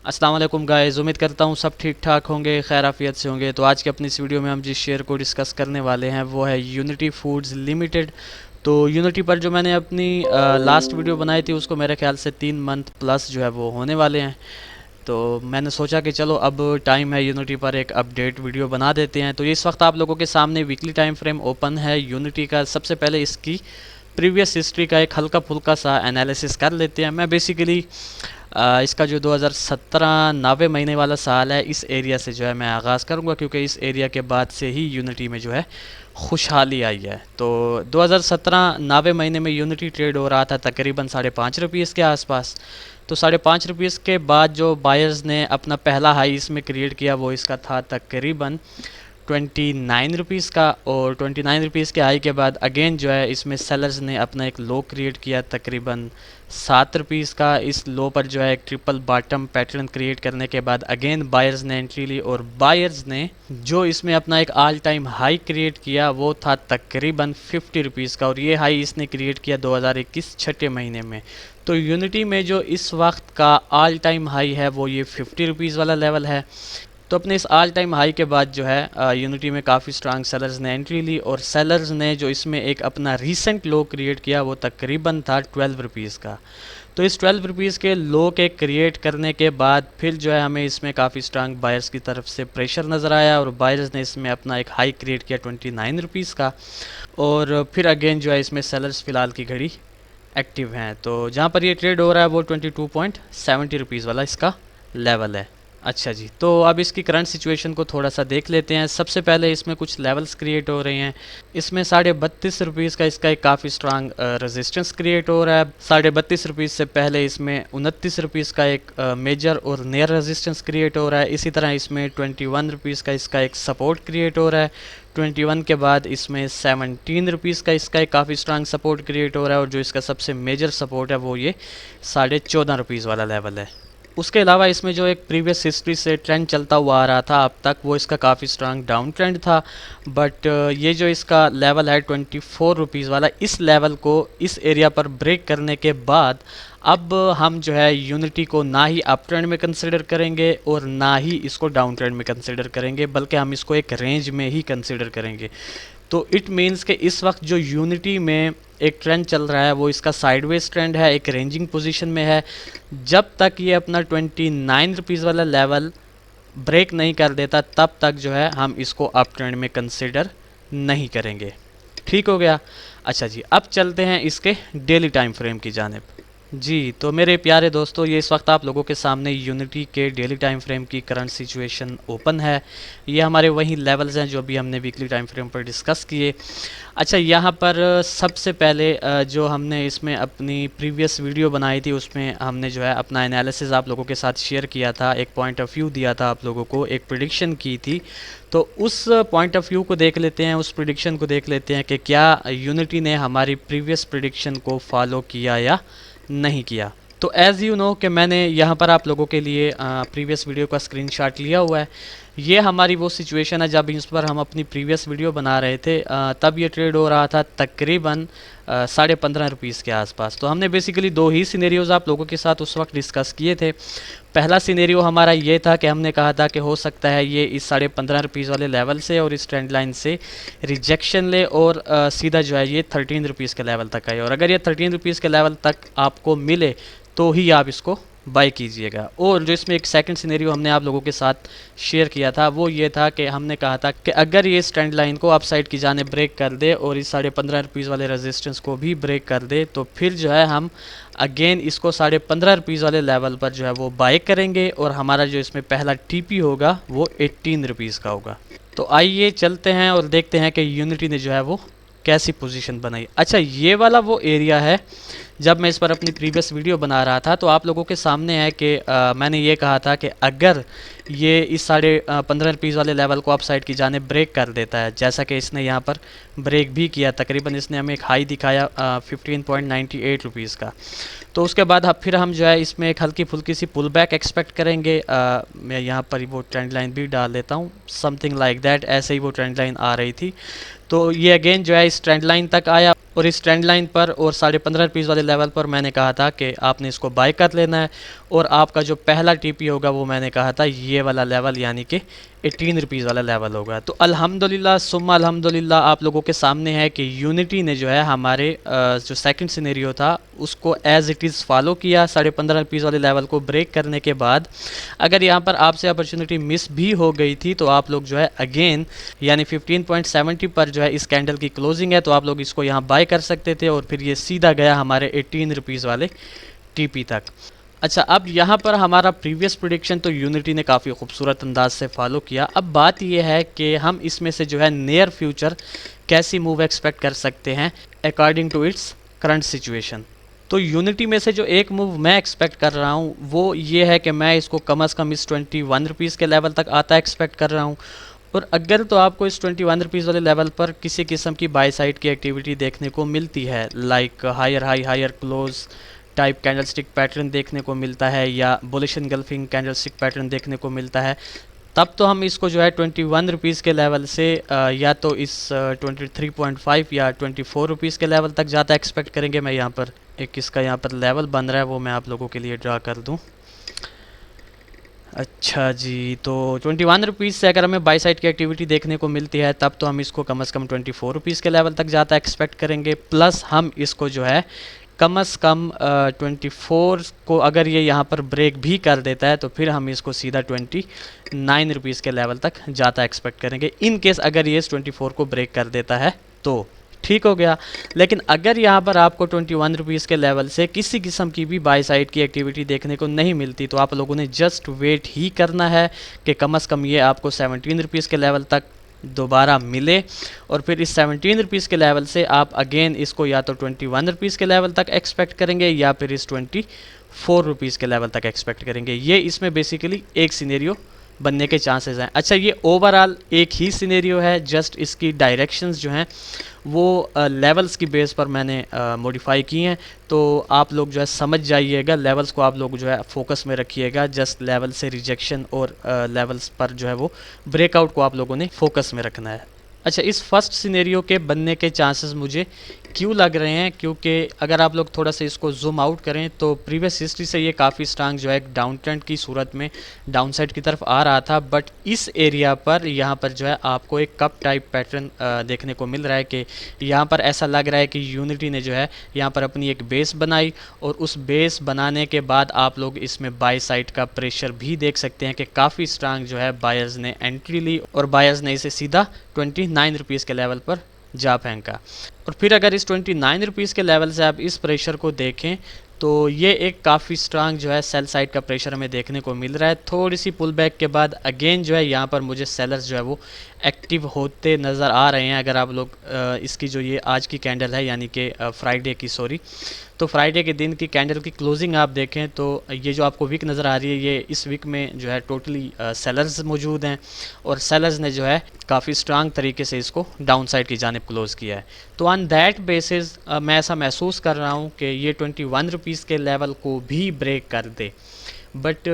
अस्सलाम वालेकुम गाइस, उम्मीद करता हूँ सब ठीक ठाक होंगे, खैर आफियत से होंगे। तो आज की अपनी इस वीडियो में हम जिस शेयर को डिस्कस करने वाले हैं वो है यूनिटी फूड्स लिमिटेड। तो यूनिटी पर जो मैंने अपनी लास्ट वीडियो बनाई थी उसको मेरे ख्याल से 3 मंथ प्लस जो है वो होने वाले हैं। तो मैंने सोचा कि चलो अब टाइम है यूनिटी पर एक अपडेट वीडियो बना देते हैं। तो इस वक्त आप लोगों के सामने वीकली टाइम फ्रेम ओपन है यूनिटी का। सबसे पहले इसकी प्रीवियस हिस्ट्री का एक हल्का फुल्का सा एनालिसिस कर लेते हैं। मैं बेसिकली इसका जो 2017 9वें महीने वाला साल है इस एरिया से जो है मैं आगाज़ करूँगा, क्योंकि इस एरिया के बाद से ही यूनिटी में जो है खुशहाली आई है। तो 2017 9वें महीने में यूनिटी ट्रेड हो रहा था तकरीबन ₹5.5 के आसपास। तो ₹5.5 के बाद जो बायर्स ने अपना पहला हाई इसमें क्रिएट किया वो इसका था तकरीबन ₹29 का। और ₹29 के हाई के बाद अगेन जो है इसमें सेलर्स ने अपना एक लो क्रिएट किया तकरीबन ₹7 का। इस लो पर जो है एक ट्रिपल बॉटम पैटर्न क्रिएट करने के बाद अगेन बायर्स ने एंट्री ली, और बायर्स ने जो इसमें अपना एक ऑल टाइम हाई क्रिएट किया वो था तकरीबन ₹50 का, और ये हाई इसने क्रिएट किया 2021 छठे महीने में। तो यूनिटी में जो इस वक्त का ऑल टाइम हाई है वो ये ₹50 वाला लेवल है। तो अपने इस ऑल टाइम हाई के बाद जो है यूनिटी में काफ़ी स्ट्रांग सेलर्स ने एंट्री ली, और सेलर्स ने जो इसमें एक अपना रीसेंट लो क्रिएट किया वो तकरीबन था ₹12 का। तो इस ₹12 के लो के क्रिएट करने के बाद फिर जो है हमें इसमें काफ़ी स्ट्रांग बायर्स की तरफ से प्रेशर नज़र आया, और बायर्स ने इसमें अपना एक हाई क्रिएट किया ₹29 का। और फिर अगेन जो है इसमें सेलर्स फ़िलहाल की घड़ी एक्टिव हैं। तो जहाँ पर ये ट्रेड हो रहा है वो ₹22.70 वाला इसका लेवल है। अच्छा जी, तो अब इसकी करंट सिचुएशन को थोड़ा सा देख लेते हैं। सबसे पहले इसमें कुछ लेवल्स क्रिएट हो रहे हैं। इसमें ₹32.5 का इसका एक काफ़ी स्ट्रांग रेजिस्टेंस क्रिएट हो रहा है। ₹32.5 से पहले इसमें ₹29 का एक मेजर और नियर रेजिस्टेंस क्रिएट हो रहा है। इसी तरह इसमें ₹21 का इसका एक सपोर्ट क्रिएट हो रहा है। 21 के बाद इसमें ₹17 का इसका एक काफ़ी स्ट्रांग सपोर्ट क्रिएट हो रहा है, और जो इसका सबसे मेजर सपोर्ट है वो ये ₹14.5 वाला लेवल है। उसके अलावा इसमें जो एक प्रीवियस हिस्ट्री से ट्रेंड चलता हुआ आ रहा था अब तक, वो इसका काफ़ी स्ट्रांग डाउन ट्रेंड था। बट ये जो इसका लेवल है ₹24 वाला, इस लेवल को इस एरिया पर ब्रेक करने के बाद अब हम जो है यूनिटी को ना ही अप ट्रेंड में कंसिडर करेंगे और ना ही इसको डाउन ट्रेंड में कंसिडर करेंगे, बल्कि हम इसको एक रेंज में ही कंसिडर करेंगे। तो इट मीन्स कि इस वक्त जो यूनिटी में एक ट्रेंड चल रहा है वो इसका साइडवेज ट्रेंड है, एक रेंजिंग पोजीशन में है। जब तक ये अपना ₹29 वाला लेवल ब्रेक नहीं कर देता तब तक जो है हम इसको अप ट्रेंड में कंसिडर नहीं करेंगे। ठीक हो गया। अच्छा जी, अब चलते हैं इसके डेली टाइम फ्रेम की जानिब। जी, तो मेरे प्यारे दोस्तों, ये इस वक्त आप लोगों के सामने यूनिटी के डेली टाइम फ्रेम की करंट सिचुएशन ओपन है। ये हमारे वही लेवल्स हैं जो अभी हमने वीकली टाइम फ्रेम पर डिस्कस किए। अच्छा, यहाँ पर सबसे पहले जो हमने इसमें अपनी प्रीवियस वीडियो बनाई थी उसमें हमने जो है अपना एनालिसिस आप लोगों के साथ शेयर किया था, एक पॉइंट ऑफ व्यू दिया था आप लोगों को, एक प्रिडिक्शन की थी। तो उस पॉइंट ऑफ व्यू को देख लेते हैं, उस प्रिडिक्शन को देख लेते हैं कि क्या यूनिटी ने हमारी प्रीवियस प्रिडिक्शन को फॉलो किया या नहीं किया। तो एज़ यू नो कि मैंने यहाँ पर आप लोगों के लिए प्रीवियस वीडियो का स्क्रीनशॉट लिया हुआ है। ये हमारी वो सिचुएशन है जब इस पर हम अपनी प्रीवियस वीडियो बना रहे थे, तब ये ट्रेड हो रहा था तकरीबन ₹15.5 के आसपास। तो हमने बेसिकली दो ही सिनेरियोज़ आप लोगों के साथ उस वक्त डिस्कस किए थे। पहला सिनेरियो हमारा ये था कि हमने कहा था कि हो सकता है ये इस ₹15.5 वाले लेवल से और इस ट्रेंड लाइन से रिजेक्शन ले और सीधा जो है ये ₹13 के लेवल तक आए, और अगर ये ₹13 के लेवल तक आपको मिले तो ही आप इसको बाय कीजिएगा। और जो इसमें एक सेकंड सिनेरियो हमने आप लोगों के साथ शेयर किया था वो ये था कि हमने कहा था कि अगर ये इस ट्रेंड लाइन को अपसाइड की जाने ब्रेक कर दे और इस ₹15.5 वाले रेजिस्टेंस को भी ब्रेक कर दे तो फिर जो है हम अगेन इसको ₹15.5 वाले लेवल पर जो है वो बाय करेंगे, और हमारा जो इसमें पहला टीपी होगा वो ₹18 का होगा। तो आइए चलते हैं और देखते हैं कि यूनिटी ने जो है वो कैसी पोजीशन बनाई। अच्छा, ये वाला वो एरिया है जब मैं इस पर अपनी प्रीवियस वीडियो बना रहा था तो आप लोगों के सामने है कि मैंने ये कहा था कि अगर ये इस ₹15.5 वाले लेवल को अपसाइड की जाने ब्रेक कर देता है, जैसा कि इसने यहाँ पर ब्रेक भी किया, तकरीबन इसने हमें एक हाई दिखाया ₹15.98 का। तो उसके बाद फिर हम जो है इसमें एक हल्की फुल्की सी पुल बैक एक्सपेक्ट करेंगे। मैं यहाँ पर वो ट्रेंड लाइन भी डाल देता हूँ, समथिंग लाइक दैट, ऐसे ही वो ट्रेंड लाइन आ रही थी। तो ये अगेन जो है इस ट्रेंड लाइन तक आया और इस ट्रेंड लाइन पर और 15.5 रुपीज़ वाले लेवल पर मैंने कहा था कि आपने इसको बाय कर लेना है। और आपका जो पहला टीपी होगा वो मैंने कहा था ये वाला लेवल यानी कि 18 रुपीज़ वाला लेवल होगा। तो अल्हम्दुलिल्लाह सुम्मा अल्हम्दुलिल्लाह आप लोगों के सामने है कि यूनिटी ने जो है हमारे जो सेकंड सिनेरियो था उसको एज़ इट इज़ फॉलो किया 15.5 रुपीज़ वाले लेवल को ब्रेक करने के बाद। अगर यहाँ पर आपसे अपॉर्चुनिटी मिस भी हो गई थी तो आप लोग जो है अगेन यानी 15.70 पर जो है इस कैंडल की क्लोजिंग है तो आप लोग इसको यहाँ बाय कर सकते थे और फिर ये सीधा गया हमारे 18 रुपीज़ वाले टीपी तक। अच्छा, अब यहाँ पर हमारा प्रीवियस प्रेडिक्शन तो यूनिटी ने काफ़ी खूबसूरत अंदाज से फॉलो किया। अब बात यह है कि हम इसमें से जो है नियर फ्यूचर कैसी मूव एक्सपेक्ट कर सकते हैं according to its current situation. तो यूनिटी में से जो एक मूव मैं एक्सपेक्ट कर रहा हूँ वो ये है कि मैं इसको कम अज़ कम इस 21 रुपीज़ के लेवल तक आता एक्सपेक्ट कर रहा हूँ। और अगर तो आपको इस 21 रुपीज़ वाले लेवल पर किसी किस्म की बाय साइड की एक्टिविटी देखने को मिलती है like higher high higher close type candlestick pattern देखने को मिलता है या बुलिश एनगल्फिंग कैंडलस्टिक पैटर्न देखने को मिलता है, तब तो हम इसको जो है 21 रुपीज़ के लेवल से या तो इस 23.5 या 24 रुपीज़ के लेवल तक ज़्यादा एक्सपेक्ट करेंगे। मैं यहाँ पर एक इसका यहाँ पर लेवल बन रहा है वो मैं आप लोगों के लिए ड्रा कर दूँ। अच्छा जी, तो 21 रुपीज़ से अगर हमें बाई साइड की एक्टिविटी देखने को मिलती है तब तो हम इसको कम से कम 24 रुपीज़ के लेवल तक ज़्यादा एक्सपेक्ट करेंगे। प्लस हम इसको जो है कम से कम 24 को अगर ये यहाँ पर ब्रेक भी कर देता है तो फिर हम इसको सीधा 29 रुपीज़ के लेवल तक ज़्यादा एक्सपेक्ट करेंगे इन केस अगर ये इस 24 को ब्रेक कर देता है तो ठीक हो गया। लेकिन अगर यहाँ पर आपको 21 रुपीज़ के लेवल से किसी किस्म की भी बाय साइड की एक्टिविटी देखने को नहीं मिलती तो आप लोगों ने जस्ट वेट ही करना है कि कम से कम ये आपको 17 रुपीज़ के लेवल तक दोबारा मिले और फिर इस 17 रुपीज़ के लेवल से आप अगेन इसको या तो 21 रुपीज़ के लेवल तक एक्सपेक्ट करेंगे या फिर इस 24 रुपीज़ के लेवल तक एक्सपेक्ट करेंगे। ये इसमें बेसिकली एक सिनेरियो बनने के चांसेस हैं। अच्छा, ये ओवरऑल एक ही सिनेरियो है, जस्ट इसकी डायरेक्शंस जो हैं वो लेवल्स की बेस पर मैंने मॉडिफाई की हैं। तो आप लोग जो है समझ जाइएगा, लेवल्स को आप लोग जो है फोकस में रखिएगा। जस्ट लेवल से रिजेक्शन और लेवल्स पर जो है वो ब्रेकआउट को आप लोगों ने फोकस में रखना है। अच्छा, इस फर्स्ट सिनेरियो के बनने के चांसेस मुझे क्यों लग रहे हैं, क्योंकि अगर आप लोग थोड़ा सा इसको जूम आउट करें तो प्रीवियस हिस्ट्री से ये काफ़ी स्ट्रांग जो है एक डाउन ट्रेंड की सूरत में डाउन साइड की तरफ आ रहा था। बट इस एरिया पर यहाँ पर जो है आपको एक कप टाइप पैटर्न देखने को मिल रहा है कि यहाँ पर ऐसा लग रहा है कि यूनिटी ने जो है यहाँ पर अपनी एक बेस बनाई और उस बेस बनाने के बाद आप लोग इसमें बाय साइड का प्रेशर भी देख सकते हैं कि काफ़ी स्ट्रांग जो है बायर्स ने एंट्री ली और बायर्स ने इसे सीधा 29 रुपीज़ के लेवल पर जा फेंका। और फिर अगर इस 29 रुपीज़ के लेवल से आप इस प्रेशर को देखें तो ये एक काफ़ी स्ट्रांग जो है सेल साइड का प्रेशर हमें देखने को मिल रहा है। थोड़ी सी पुल बैक के बाद अगेन जो है यहाँ पर मुझे सेलर्स जो है वो एक्टिव होते नज़र आ रहे हैं। अगर आप लोग इसकी जो ये आज की कैंडल है यानी कि फ्राइडे की तो फ्राइडे के दिन की कैंडल की क्लोजिंग आप देखें तो ये जो आपको वीक नज़र आ रही है ये इस वीक में जो है टोटली सेलर्स मौजूद हैं और सेलर्स ने जो है काफ़ी स्ट्रांग तरीके से इसको डाउन साइड की जानिब क्लोज़ किया है। तो ऑन दैट बेसिस मैं ऐसा महसूस कर रहा हूँ कि ये 21 रुपीज़ के लेवल को भी ब्रेक कर दे। बट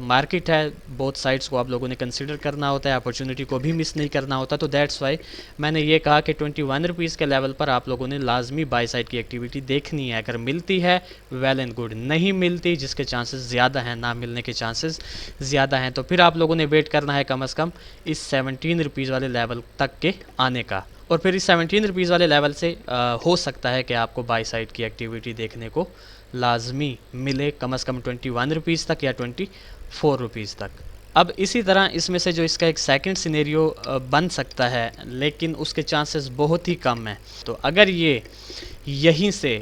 मार्केट है, बोथ साइड्स को आप लोगों ने कंसिडर करना होता है, अपॉर्चुनिटी को भी मिस नहीं करना होता। तो दैट्स वाई मैंने ये कहा कि 21 रुपीज़ के लेवल पर आप लोगों ने लाजमी बाय साइड की एक्टिविटी देखनी है। अगर मिलती है वेल एंड गुड, नहीं मिलती जिसके चांसेस ज़्यादा हैं, ना मिलने के चांसेस ज़्यादा हैं, तो फिर आप लोगों ने वेट करना है कम से कम इस 17 रुपीज़ वाले लेवल तक के आने का। और फिर इस 17 रुपीज़ वाले लेवल से हो सकता है कि आपको बाय साइड की एक्टिविटी देखने को लाजमी मिले कम से कम 21 रुपीज़ तक या 24 रुपीज़ तक। अब इसी तरह इसमें से जो इसका एक सेकंड सिनेरियो बन सकता है लेकिन उसके चांसेस बहुत ही कम हैं। तो अगर ये यहीं से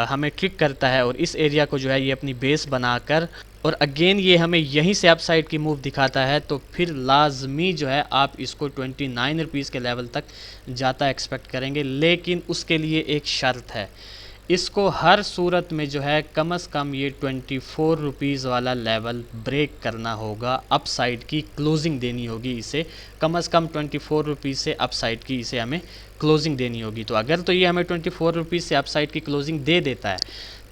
हमें ट्रिक करता है और इस एरिया को जो है ये अपनी बेस बनाकर और अगेन ये हमें यहीं से अपसाइड की मूव दिखाता है तो फिर लाजमी जो है आप इसको 29 रुपीज़ के लेवल तक जाता एक्सपेक्ट करेंगे। लेकिन उसके लिए एक शर्त है, इसको हर सूरत में जो है कम से कम ये 24 रुपीज़ वाला लेवल ब्रेक करना होगा, अप साइड की क्लोजिंग देनी होगी इसे, कम से कम 24 रुपीज़ से अप साइड की इसे हमें क्लोजिंग देनी होगी। तो अगर तो ये हमें 24 रुपीज़ से अप साइड की क्लोजिंग दे देता है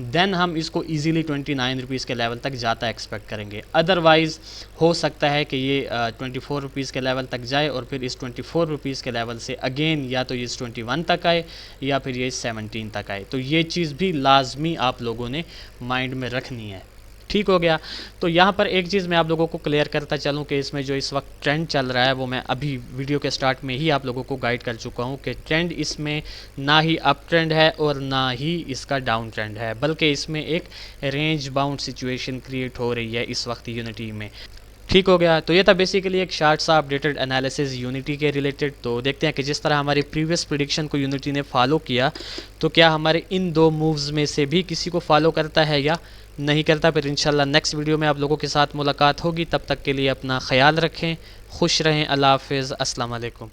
देन हम इसको इजीली 29 रुपीज़ के लेवल तक जाता एक्सपेक्ट करेंगे। अदरवाइज़ हो सकता है कि ये 24 रुपीज़ के लेवल तक जाए और फिर इस 24 रुपीज़ के लेवल से अगेन या तो इस 21 तक आए या फिर ये 17 तक आए। तो ये चीज़ भी लाजमी आप लोगों ने माइंड में रखनी है। ठीक हो गया। तो यहाँ पर एक चीज़ मैं आप लोगों को क्लियर करता चलूँ कि इसमें जो इस वक्त ट्रेंड चल रहा है वो मैं अभी वीडियो के स्टार्ट में ही आप लोगों को गाइड कर चुका हूँ कि ट्रेंड इसमें ना ही अप ट्रेंड है और ना ही इसका डाउन ट्रेंड है, बल्कि इसमें एक रेंज बाउंड सिचुएशन क्रिएट हो रही है इस वक्त यूनिटी में। ठीक हो गया। तो ये था बेसिकली एक शार्ट सा अपडेटेड एनालिसिस यूनिटी के रिलेटेड। तो देखते हैं कि जिस तरह हमारी प्रीवियस प्रिडिक्शन को यूनिटी ने फॉलो किया तो क्या हमारे इन दो मूव्स में से भी किसी को फॉलो करता है या नहीं करता। फिर इंशाल्लाह नेक्स्ट वीडियो में आप लोगों के साथ मुलाकात होगी। तब तक के लिए अपना ख्याल रखें, खुश रहें, अल्लाह हाफिज़, अस्सलाम वालेकुम।